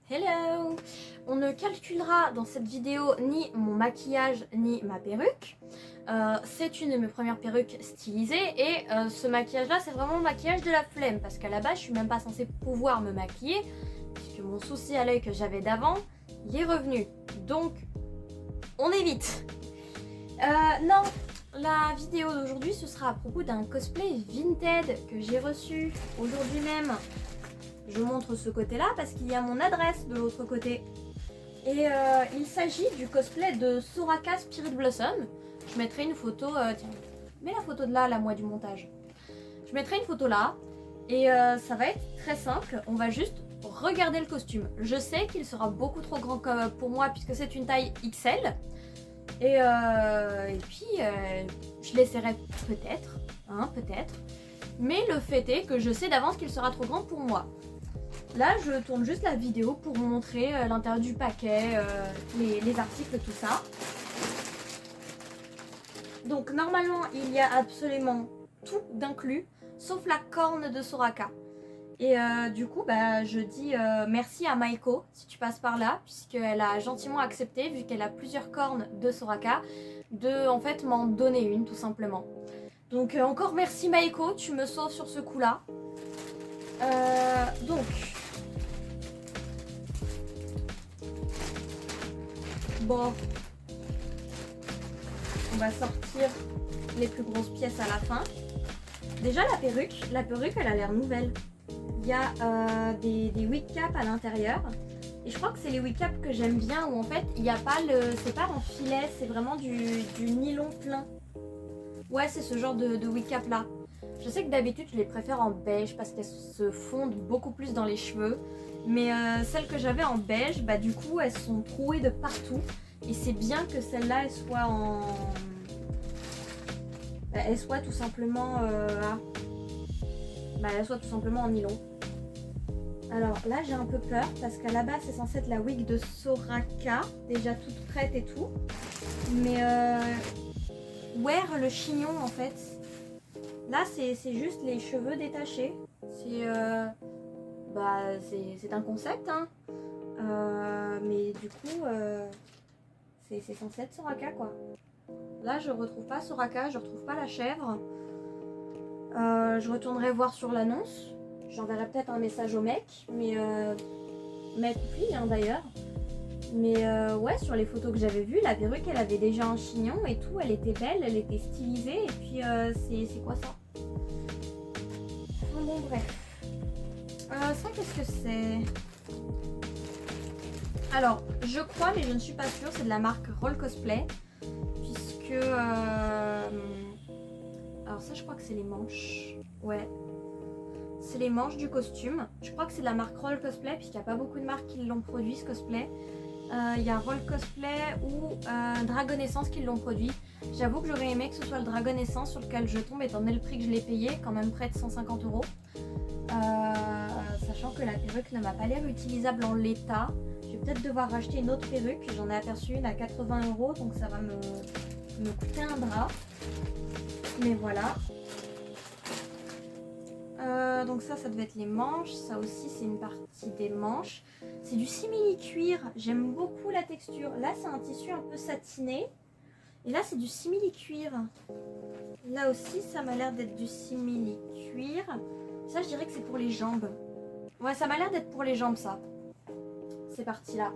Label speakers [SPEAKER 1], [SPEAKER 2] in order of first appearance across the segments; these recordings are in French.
[SPEAKER 1] Hello! On ne calculera dans cette vidéo ni mon maquillage ni ma perruque. C'est une de mes premières perruques stylisées et ce maquillage là c'est vraiment le maquillage de la flemme parce qu'à la base je suis même pas censée pouvoir me maquiller puisque mon souci à l'œil que j'avais d'avant il est revenu. Donc on évite. Non, la vidéo d'aujourd'hui ce sera à propos d'un cosplay Vinted que j'ai reçu aujourd'hui même. Je montre ce côté-là parce qu'il y a mon adresse de l'autre côté. Et il s'agit du cosplay de Soraka Spirit Blossom. Je mettrai une photo, tiens, mets la photo de là, moi du montage. Je mettrai une photo là et ça va être très simple. On va juste regarder le costume. Je sais qu'il sera beaucoup trop grand pour moi puisque c'est une taille XL. Et puis je l'essaierai peut-être, hein, peut-être. Mais le fait est que je sais d'avance qu'il sera trop grand pour moi. Là, je tourne juste la vidéo pour vous montrer l'intérieur du paquet, les articles, tout ça. Donc normalement, il y a absolument tout d'inclus, sauf la corne de Soraka. Et du coup, je dis merci à Maiko, si tu passes par là, puisqu'elle a gentiment accepté, vu qu'elle a plusieurs cornes de Soraka, de en fait m'en donner une, tout simplement. Donc encore merci Maiko, tu me sauves sur ce coup-là. Donc... Bon, on va sortir les plus grosses pièces à la fin. Déjà la perruque elle a l'air nouvelle. Il y a des wig caps à l'intérieur. Et je crois que c'est les wig caps que j'aime bien où en fait il n'y a pas c'est pas en filet, c'est vraiment du nylon plein. Ouais, c'est ce genre de wig cap là. Je sais que d'habitude je les préfère en beige parce qu'elles se fondent beaucoup plus dans les cheveux. Mais celles que j'avais en beige, du coup elles sont trouées de partout. Et c'est bien que celle-là elle soit en... elle soit tout simplement... elle soit tout simplement en nylon. Alors là j'ai un peu peur parce qu'à la base c'est censé être la wig de Soraka. Déjà toute prête et tout. Mais wear le chignon en fait. Là c'est juste les cheveux détachés. C'est un concept hein. Mais du coup c'est censé être Soraka quoi. Là je retrouve pas Soraka, je retrouve pas la chèvre. Je retournerai voir sur l'annonce. J'enverrai peut-être un message au mec. Mais mec ou fille hein, d'ailleurs. Mais ouais, sur les photos que j'avais vues, la perruque elle avait déjà un chignon et tout, elle était belle, elle était stylisée. Et puis c'est quoi ça? Bon bref. Ça qu'est-ce que c'est? Alors, je crois, mais je ne suis pas sûre, c'est de la marque Roll Cosplay. Puisque... alors ça, je crois que c'est les manches. Ouais. C'est les manches du costume. Je crois que c'est de la marque Roll Cosplay, puisqu'il n'y a pas beaucoup de marques qui l'ont produit, ce cosplay. Il y a Roll Cosplay ou Dragon Essence qui l'ont produit. J'avoue que j'aurais aimé que ce soit le Dragon Essence sur lequel je tombe, étant donné le prix que je l'ai payé, quand même près de 150 €. Sachant que la perruque ne m'a pas l'air utilisable en l'état. Je vais peut-être devoir racheter une autre perruque. J'en ai aperçu une à 80 €, donc ça va me coûter un drap. Mais voilà. Donc ça devait être les manches. Ça aussi, c'est une partie des manches. C'est du simili-cuir. J'aime beaucoup la texture. Là, c'est un tissu un peu satiné. Et là, c'est du simili-cuir. Là aussi, ça m'a l'air d'être du simili-cuir. Ça, je dirais que c'est pour les jambes. Ouais, ça m'a l'air d'être pour les jambes, ça. Ces parties-là.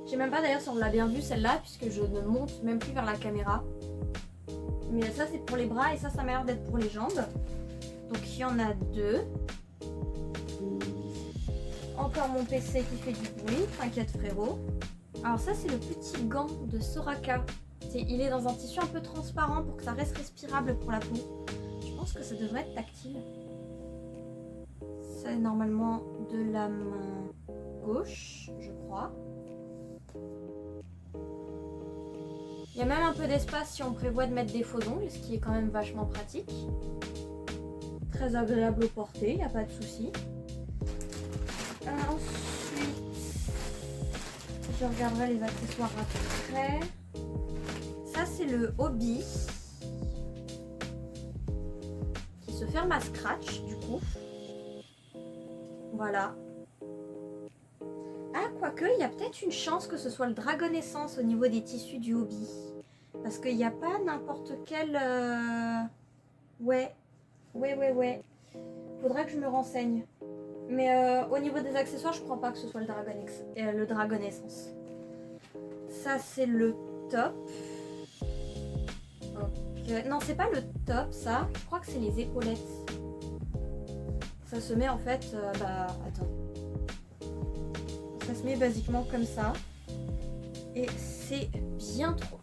[SPEAKER 1] Je sais même pas d'ailleurs si on l'a bien vu celle-là, puisque je ne monte même plus vers la caméra. Mais ça, c'est pour les bras et ça m'a l'air d'être pour les jambes. Donc, il y en a deux. Encore mon PC qui fait du bruit. T'inquiète, frérot. Alors ça, c'est le petit gant de Soraka. Il est dans un tissu un peu transparent pour que ça reste respirable pour la peau. Je pense que ça devrait être tactile. C'est normalement de la main gauche, je crois. Il y a même un peu d'espace si on prévoit de mettre des faux ongles, ce qui est quand même vachement pratique. Très agréable au porter, il n'y a pas de souci. Ensuite, je regarderai les accessoires après. Ça, c'est le hobby qui se ferme à scratch du coup. Voilà. Ah, quoique, il y a peut-être une chance que ce soit le Dragon Essence au niveau des tissus du hobby. Parce qu'il n'y a pas n'importe quel... Ouais. Faudra que je me renseigne. Mais au niveau des accessoires, je crois pas que ce soit le Dragon Essence. Ça, c'est le top. Ok. Non, c'est pas le top, ça. Je crois que c'est les épaulettes. Ça se met en fait... attends. Ça se met basiquement comme ça. Et c'est bien trop.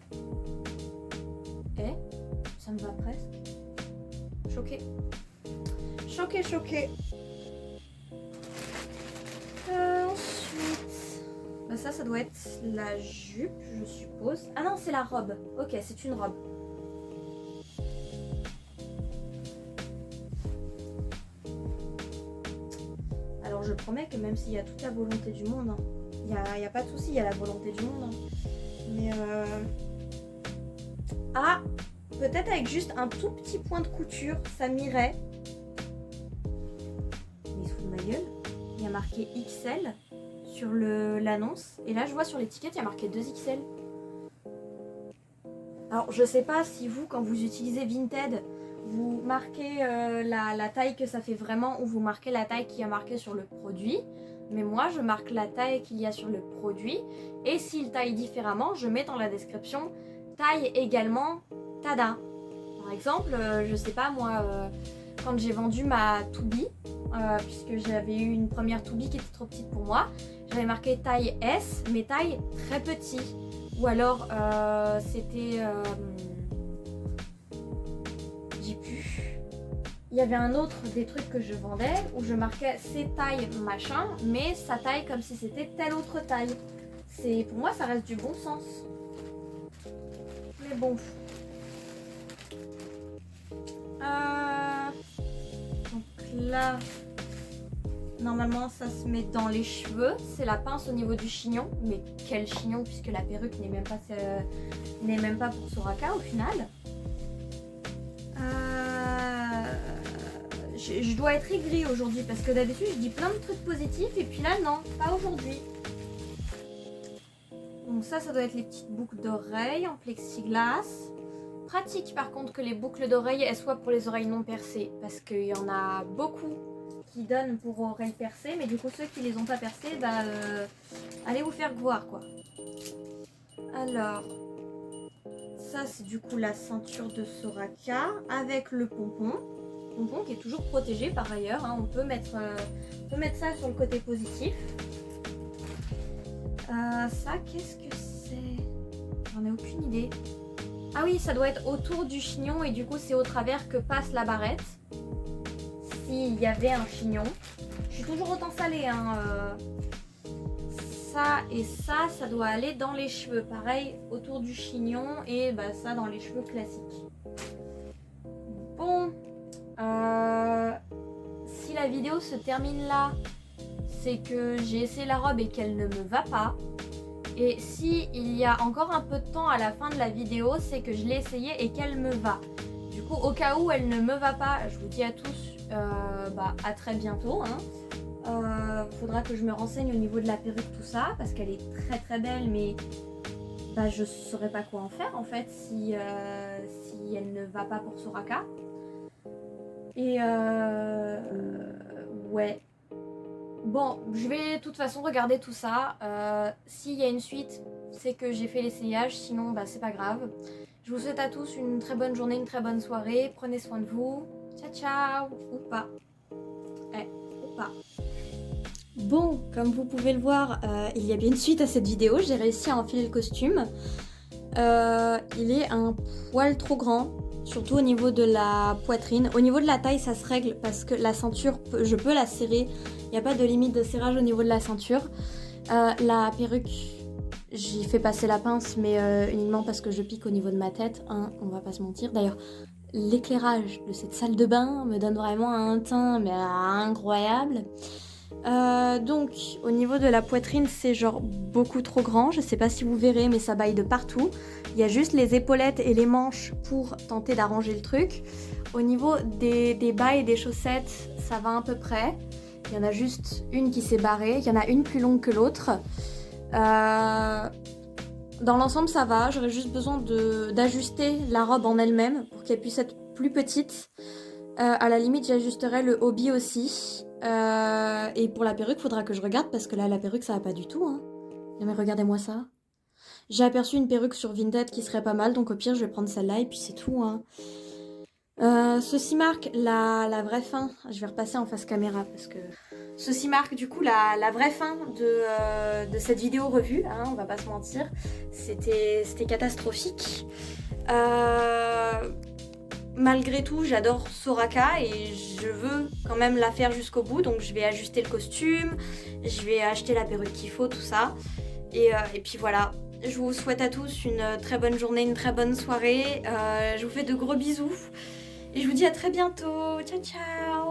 [SPEAKER 1] Ça me va presque. Choquée. Choquée. Ensuite... ça doit être la jupe, je suppose. Ah non, c'est la robe. Ok, c'est une robe. Alors je promets que même s'il y a toute la volonté du monde, il n'y a pas de souci, il y a la volonté du monde. Mais ah, peut-être avec juste un tout petit point de couture, ça m'irait. Mais il se fout de ma gueule. Il y a marqué XL sur l'annonce. Et là, je vois sur l'étiquette, il y a marqué 2XL. Alors, je sais pas si vous, quand vous utilisez Vinted, vous marquez la taille que ça fait vraiment ou vous marquez la taille qui a marqué sur le produit. Mais moi, je marque la taille qu'il y a sur le produit. Et s'il taille différemment, je mets dans la description taille également Tada. Par exemple, je sais pas moi, quand j'ai vendu ma Toubi, puisque j'avais eu une première Toubi qui était trop petite pour moi, j'avais marqué taille S, mais taille très petit. Ou alors, c'était... j'ai plus... Il y avait un autre des trucs que je vendais où je marquais ses tailles machin, mais sa taille comme si c'était telle autre taille. Pour moi, ça reste du bon sens. Mais bon. Donc là, normalement, ça se met dans les cheveux. C'est la pince au niveau du chignon. Mais quel chignon, puisque la perruque n'est même pas pour Soraka au final. Je dois être aigrie aujourd'hui parce que d'habitude je dis plein de trucs positifs et puis là non, pas aujourd'hui. Donc ça doit être les petites boucles d'oreilles en plexiglas. Pratique par contre que les boucles d'oreilles elles soient pour les oreilles non percées parce qu'il y en a beaucoup qui donnent pour oreilles percées, mais du coup ceux qui les ont pas percées, allez vous faire voir quoi. Alors, ça c'est du coup la ceinture de Soraka avec le pompon. Pompon qui est toujours protégé par ailleurs, hein. On peut mettre ça sur le côté positif. Ça, qu'est-ce que c'est? J'en ai aucune idée. Ah oui, ça doit être autour du chignon et du coup c'est au travers que passe la barrette. S'il y avait un chignon. Je suis toujours autant salée, hein. Ça et ça doit aller dans les cheveux. Pareil, autour du chignon et ça dans les cheveux classiques. Bon. Si la vidéo se termine là, c'est que j'ai essayé la robe et qu'elle ne me va pas. Et si il y a encore un peu de temps à la fin de la vidéo, c'est que je l'ai essayée et qu'elle me va. Du coup, au cas où elle ne me va pas, je vous dis à tous à très bientôt. Faudra que je me renseigne au niveau de la perruque, tout ça, parce qu'elle est très très belle, mais je saurais pas quoi en faire en fait si elle ne va pas pour Soraka. Et ouais. Bon, je vais de toute façon regarder tout ça. S'il y a une suite, c'est que j'ai fait l'essayage. Sinon, c'est pas grave. Je vous souhaite à tous une très bonne journée, une très bonne soirée. Prenez soin de vous. Ciao, ciao. Ou pas. Ou pas. Bon, comme vous pouvez le voir, il y a bien une suite à cette vidéo. J'ai réussi à enfiler le costume. Il est un poil trop grand. Surtout au niveau de la poitrine. Au niveau de la taille, ça se règle parce que la ceinture, je peux la serrer. Il n'y a pas de limite de serrage au niveau de la ceinture. La perruque, j'y fais passer la pince, mais uniquement parce que je pique au niveau de ma tête. Hein, on va pas se mentir. D'ailleurs, l'éclairage de cette salle de bain me donne vraiment un teint incroyable. Donc, au niveau de la poitrine, c'est genre beaucoup trop grand. Je sais pas si vous verrez, mais ça baille de partout. Il y a juste les épaulettes et les manches pour tenter d'arranger le truc. Au niveau des bas et des chaussettes, ça va à peu près. Il y en a juste une qui s'est barrée. Il y en a une plus longue que l'autre. Dans l'ensemble ça va, j'aurais juste besoin d'ajuster la robe en elle-même pour qu'elle puisse être plus petite. À la limite j'ajusterai le hobby aussi. Et pour la perruque faudra que je regarde parce que là la perruque ça va pas du tout hein. Non mais regardez-moi ça. J'ai aperçu une perruque sur Vinted qui serait pas mal, donc au pire je vais prendre celle-là et puis c'est tout hein. Ceci marque la vraie fin. Je vais repasser en face caméra parce que... Ceci marque du coup la vraie fin de cette vidéo revue, hein, on va pas se mentir. C'était catastrophique. Malgré tout, j'adore Soraka et je veux quand même la faire jusqu'au bout. Donc je vais ajuster le costume, je vais acheter la perruque qu'il faut, tout ça. Et puis voilà. Je vous souhaite à tous une très bonne journée, une très bonne soirée. Je vous fais de gros bisous. Et je vous dis à très bientôt. Ciao ciao.